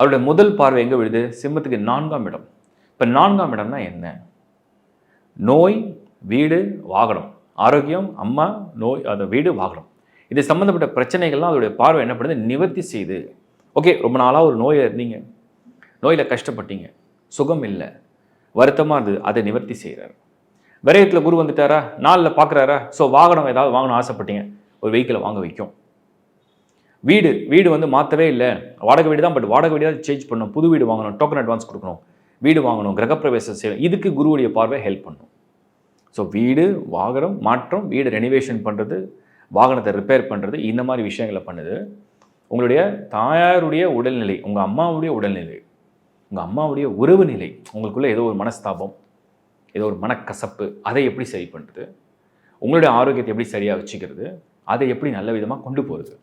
அவருடைய முதல் பார்வை எங்கே விழுது? சிம்மத்துக்கு 4ஆம் இடம். இப்போ 4ஆம் இடம்னா என்ன? நோய், வீடு, வாகனம். ஆரோக்கியம், அம்மா, நோய், அது வீடு, வாகனம். இது சம்மந்தப்பட்ட பிரச்சனைகள்லாம் அதோடைய பார்வை என்ன பண்ணுது? நிவர்த்தி செய்யுது. ஓகே, ரொம்ப நாளாக ஒரு நோயை இருந்தீங்க, நோயில் கஷ்டப்பட்டீங்க, சுகம் இல்லை, வருத்தமாக இருந்தது, அதை நிவர்த்தி செய்கிறார். விரயத்தில் குரு வந்துட்டாரா, 4ல் பார்க்குறாரா, ஸோ வாகனம் ஏதாவது வாங்கணும் ஆசைப்பட்டீங்க, ஒரு வெஹிக்கிளை வாங்க வைக்கும். வீடு வந்து மாற்றவே இல்லை, வாடகை வீடு தான், பட் வாடகை வீடு தான் சேஞ்ச் பண்ணணும், புது வீடு வாங்கணும், டோக்கன் அட்வான்ஸ் கொடுக்கணும், வீடு வாங்கணும், கிரகப்பிரவேசம் செய்யணும், இதுக்கு குருவுடைய பார்வை ஹெல்ப் பண்ணும். ஸோ வீடு, வாகனம் மாற்றம், வீடு ரெனிவேஷன் பண்ணுறது, வாகனத்தை ரிப்பேர் பண்ணுறது, இந்த மாதிரி விஷயங்களை பண்ணுது. உங்களுடைய தாயாருடைய உடல்நிலை, உங்கள் அம்மாவுடைய உடல்நிலை, உங்கள் அம்மாவுடைய உறவு நிலை, உங்களுக்குள்ளே ஏதோ ஒரு மனஸ்தாபம், ஏதோ ஒரு மனக்கசப்பு, அதை எப்படி சரி பண்ணுறது, உங்களுடைய ஆரோக்கியத்தை எப்படி சரியாக வச்சுக்கிறது, அதை எப்படி நல்ல விதமாக கொண்டு போகிறது.